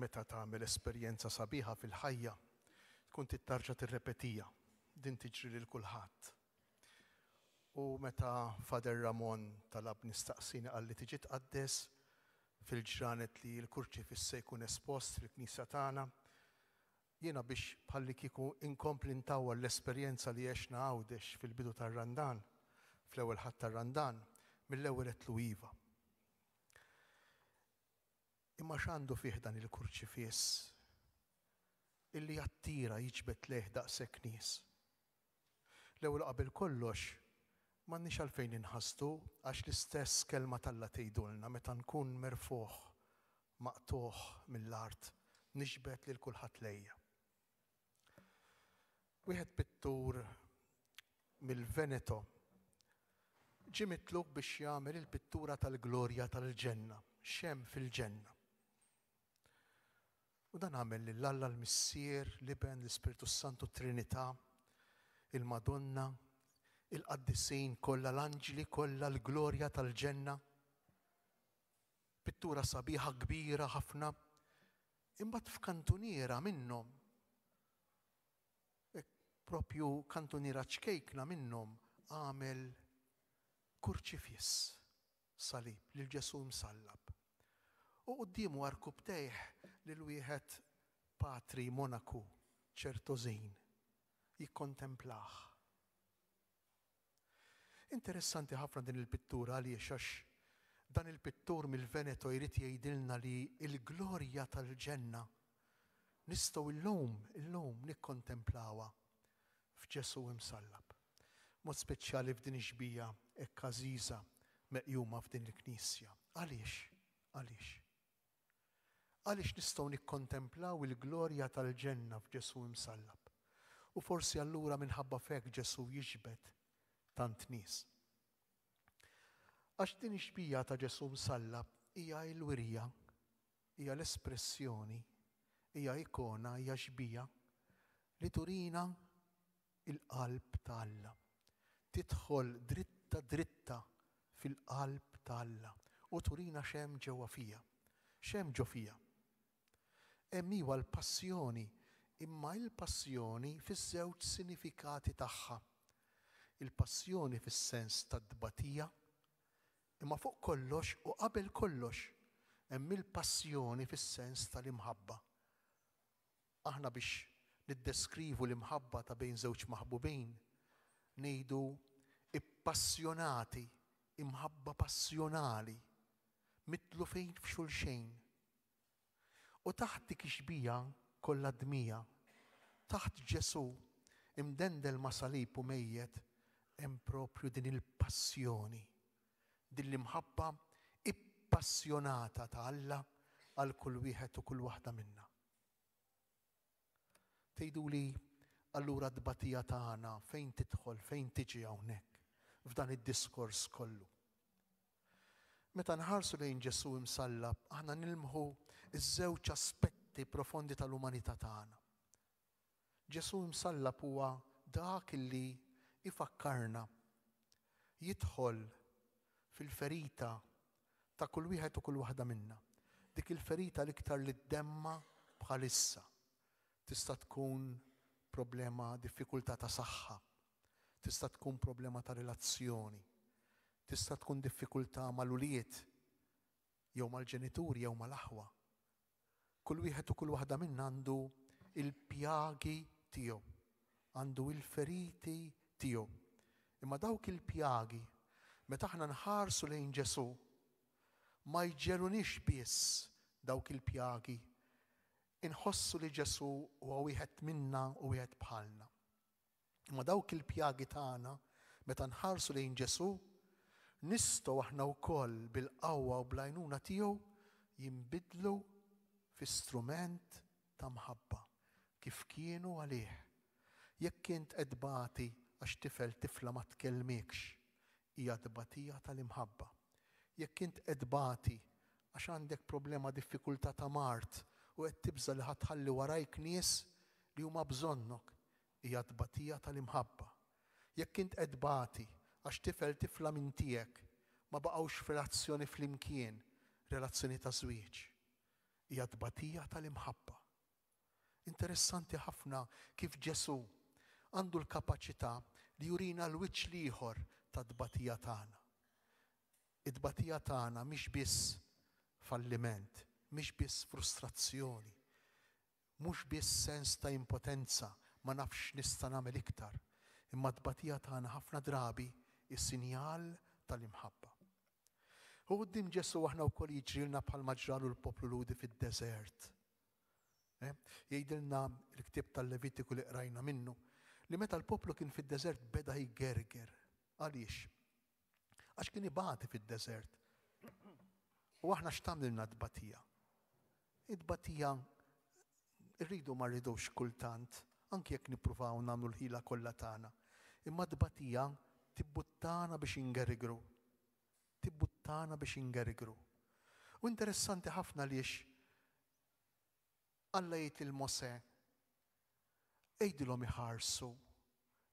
meta tagħmel esperjenza sabiħa fil-ħajja tkun tittarġa' tirrepetija, din tiġri lil kulħadd. U meta Fader Ramon talab nistaqsini qal li tiġi tqaddes fil-ġranet li l-kurċifiss se jkun espost fil-Knisja tagħna, jiena biex bħalli kieku inkompli ntawwa l-esperjenza li għexna Għawdex fil-bidu tar-Randan, fl-ewwel ħadd tar-Randan, mill-ewwel qed lu iva. Imma x'għandu fih dan il-kurċifiss illi jattira jiġbed lejh daqshekk nies. L-ewwel qabel kollox m'għandniex għalfejn inħasstu għax l-istess kelma talla tgħidulna meta nkun merfuħ maqtuħ mill-art niġbed lil kulħadd lejja. Wieħed pittur mill-Veneto ġie mitlub biex jagħmel il-pittura tal-glorja tal-ġenna, xemm fil-ġenna. U dan għamel lill-Alla l-Missier, l-Iben, l-Ispiritu Santu, Trinità, il-Madonna, il-Qaddisin kollha, l-Anġli kollha, l-glorja tal-ġenna. Pittura sabiħa kbira ħafna, imbagħad f'kantuniera minnhom, propju kantuniera ċkejkna minnhom għamel kurċifiss salib lil Ġesu msallab. U qudiemu arkub tejħ lil wieħed patri monaku ċertozin jikkontemplah. Interessanti ħafna din il-pittura għaliex għax dan il-pittur mill-Veneto jrid jgħidilna li l-glorja tal-ġenna nistgħu illum nikkontemplawha f'Ġesu msallab. Mod speċjali f'din ix-xbija hekk għażiża meqjuma f'din il-Knisja. Għaliex? Għaliex nistgħu nikkontemplaw il-glorja tal-ġenna f'Ġesu msallab. U forsi allura minħabba f'hekk Ġesu jiġbed tant nies. Għax din ix-xbija ta' Ġesu msallab hija l-wirja, hija l-espressjoni, hija ikona, hija xbija li turina il-qalb ta' Alla. Tidħol dritta fil-qalb ta' Alla u turina x'hemm ġewwa fija. X'hemm ġo fija. Hemm iwa l-passjoni, imma l-passjoni fiż-żewġ sinifikati tagħha. Il-passjoni fis-sens tad-dbatija, imma fuq kollox u qabel kollox hemm il-passjoni fis-sens tal-imħabba. Aħna biex niddeskrivu l-imħabba ta' bejn żewġ maħbubin ngħidu ippassjonati, imħabba passjonali, mitlu fejn f'xulxejn. U taħt dik ix-xbija kollha dmija, taħt Ġesu imdendel ma' salib u mejjed hemm propju din il-passjoni, din l-imħabba ippassjonata ta' Alla għal kull wieħed u kull waħda minna. Tgħiduli allura d-dbatija tagħna fejn tidħol, fejn tiġi hawnhekk f'dan id-diskors kollu. Meta nħarsu lejn Ġesu msallab, aħna nilmħu iż-żewġ aspetti profondi tal-umanità tagħna. Ġesu msallab huwa dak illi ifakkarna jidħol fil-ferita ta' kull wieħed u kull waħda minna. Dik il-ferita l-iktar li ddemma bħalissa. Tista' tkun problema, diffikultà ta' saħħa, tista' tkun problema ta' relazzjoni, tista' tkun diffikultà mal-uliet, jew mal-ġenituri, jew mal-aħwa. Kull wieħed u kull waħda minna għandu il-pjagi tiegħu, għandu il-feriti tiegħu. Imma dawk il-pjagi, meta aħna nħarsu lejn Ġesu, ma jġelunix biss dawk il-pjagi. Inħossu li Ġesu huwa wieħed minna u wieħed bħalna. Ma dawk il-pjagi tagħna meta nħarsu lejn Ġesu nistgħu aħna wkoll bil-qawwa u bl-għajnuna tiegħu jinbidlu fi strument ta' mħabba kif kienu għalih. Jekk kient qed tbati għax tifla ma tkellmekx, hija tbatija tal-imħabba. Jekk kient qed tbati għax għandek problema diffikultà ta' mart u qed tibża li ħatħalli warajk nies li huma bżonnok, hija tbatija tal-imħabba. Jekk kint qed tbati għax tifla minn tiegħek ma baqgħux f'relazzjoni flimkien, relazzjoni ta' żwieġ. hija tbatija tal-imħabba. Interessanti ħafna kif Ġesu għandu l-kapaċità li jurina l-wiċċ ieħor ta' tbatija tagħna. Id-tbatija tagħna mhix biss falliment, mhix biss frustrazzjoni, mhux biss sens ta' impotenza, ma nafx nista' nagħmel iktar, imma t-tbatija tagħna ħafna drabi is-sinjal tal-imħabba. U quddiem Ġesu aħna wkoll jiġrilna bħalma ġralu l-poplu ludi fid-deżert. Jgħidilna l-ktieb tal-Levitiku li qrajna minnu li meta l-poplu kien fid-deżert beda jgerger. Għaliex? Għax kien ibati fid-deżert. U aħna x'tagħmilna tbatija? Id-tbatija rridu ma rridux kultant, anke jekk nippruvaw nagħmlu l-ħila kollha tagħna. Imma tbatija tibbuttana biex ingergru. Tibbuttana biex ingergru. U interessanti ħafna għaliex Alla jgħid il-Mosè ejdilhom iħarsu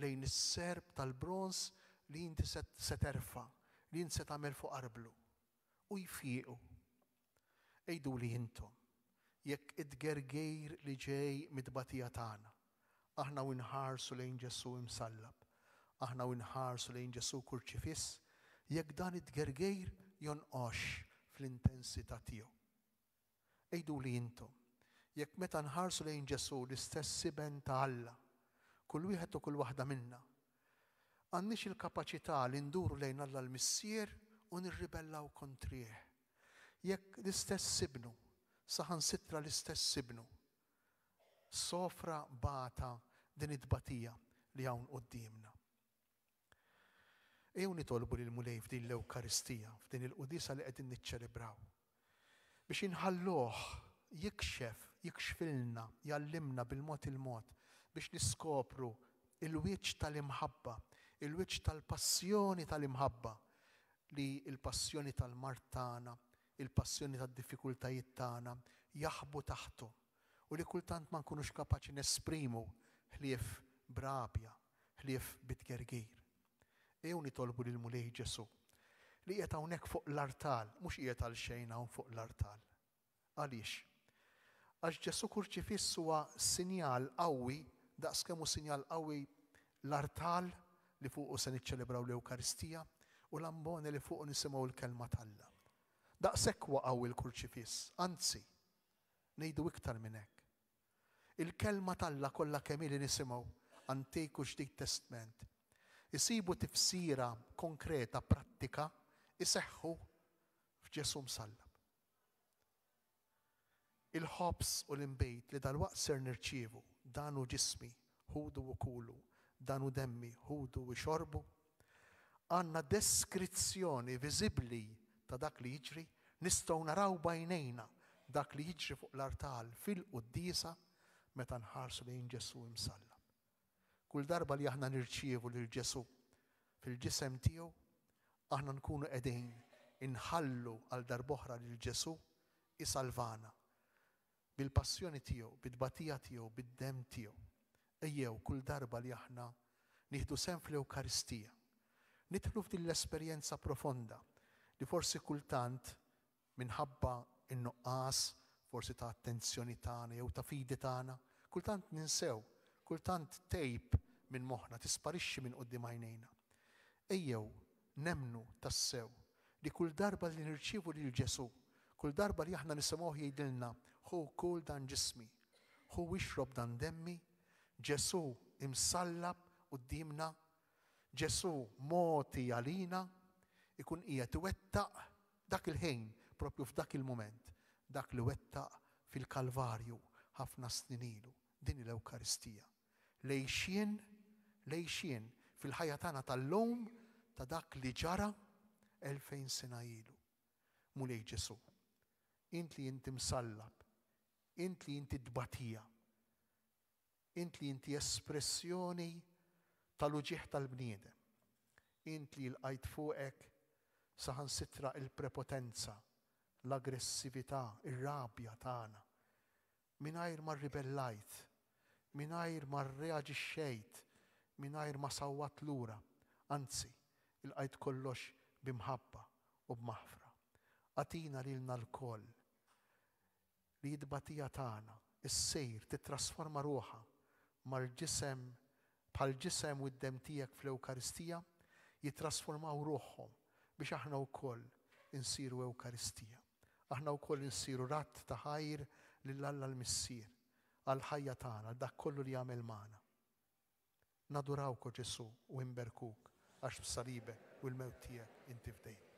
lejn is-serb tal-bronż li inti se terfa', li inti se tagħmel fuq arblu u jfiequ. Ejduli intom jekk id-gergejr li ġej mid-tbatija tagħna, aħna u nħarsu lejn Ġesu imsallab, aħna u nħarsu lejn Ġesu kurċifiss, jekk dan id-gergejr jonqox fl-intensità tiegħu. Ejduli intom jekk meta nħarsu lejn Ġesu l-istess siben ta' Alla, kull wieħed u kull waħda minna, għandniex il-kapaċità li nduru lejn Alla l-Missier u nirribellaw kontrih. Jekk l-istess sibnu, saħansitra l-istess sibnu, sofra bata din id-tbatija li hawn qudiemna. Ejjew nitolbu lil Mulej f'din l-Ewkaristija, f'din il-qudisa li qegħdin niċċelebraw, biex inħalluh jikxfilna, jallimna bil-mod il-mod biex niskopru il-wiċċ tal-imħabba, il-wiċċ tal-passjoni tal-imħabba li il-passjoni tal-mart tagħna, il-passjoni tad-diffikultajiet tagħna jaħbu taħtu u li kultant ma nkunux kapaċi nesprimu ħlief brabja, ħlief bitgergir. Ejjew nitolbu lil Mulej Ġesu li qiegħed hawnhekk fuq l-artal, mhux qiegħed għal xejn hawn fuq l-artal. Għaliex? Għax Ġesu kurċifiss huwa sinjal qawwi, daqskemm hu sinjal qawwi l-artal li fuqu se niċċelebraw l-Ewkaristija u l-ambone li fuqu nisimgħu l-kelma tal-Alla. Daqshekk huwa qawwi l-kurċifiss, anzi, ngħidu iktar minn hekk. Il-kelma tal-Alla kollha kemm li nisimgħu Antik u Ġdid Testament isibu tifsira konkreta, prattika, iseħħu f'Ġesu msallab. Il-ħobs u l-imbejt li dal-waqt ser nirċievu, dan hu ġismi, ħudu u kulu, dan hu demmi, ħudu u xorbu, għandna deskrizzjoni viżibbli ta' dak li jiġri, nistgħu naraw bajnejna dak li jiġri fuq l-artal fil-qudiesa meta nħarsu lejn Ġesu imsallab. Kull darba li aħna nirċievu lil Ġesu fil-ġisem tiegħu, aħna nkunu qegħdin inħallu għal darb'oħra lil Ġesu isalvana bil-passjoni tiegħu, bid-tbatija tiegħu, bid-demm tiegħu. Ejjew kull darba li aħna nieħdu sehem fl-Ewkaristija, nidħlu f'din l-esperjenza profonda li forsi kultant minħabba in-nuqqas, forsi ta' attenzjoni tagħna jew ta' fidi tagħna, kultant ninsew, kultant tejb minn moħħna, tisparixxi minn quddiem għajnejna. Ejjew nemnu tassew li kull darba li nirċievu lil Ġesu, kull darba li aħna nisimgħu jgħidilna ħu kul dan ġismi, ħu ixrob dan demmi, Ġesu imsallab qudiemna, Ġesu moti għalina, ikun qiegħed iwettaq dak il-ħin propju f'dak il-mument, dak li wettaq fil-Kalvarju ħafna snin ilu, din l-Ewkaristija. Lejxien fil-ħajja tagħna tal-lum ta' dak li ġara 2000 sena ilu. Mulej Ġesu, int li inti msallab, int li inti tbatija, int li inti espressjoni tal-uġieħ tal-bniedem, int li l-qajt fuqek saħansitra il-prepotenza, l-aggressività, ir-rabja tagħna, mingħajr ma rribellajt, mingħajr ma rreaġixxejt, mingħajr ma sawwat lura, anzi, il-qajt kollox bimħabba u b'maħfra. Atina lilna l-koll li jidbatija tagħna issejr titrasforma ruħha mal-ġisem bħal-ġisem u d-dem tiegħek fl-Ewkaristija jitrasformaw ruħhom biex aħna wkoll insiru Ewkaristija. Aħna wkoll insiru ratt ta' ħajr lil Alla l-Missier għall-ħajja tagħna dak kollu li jagħmel magħna. Nadurawk Ġesu u nberkuk għax b'salibek u l-mewt tiegħek inti fdejn.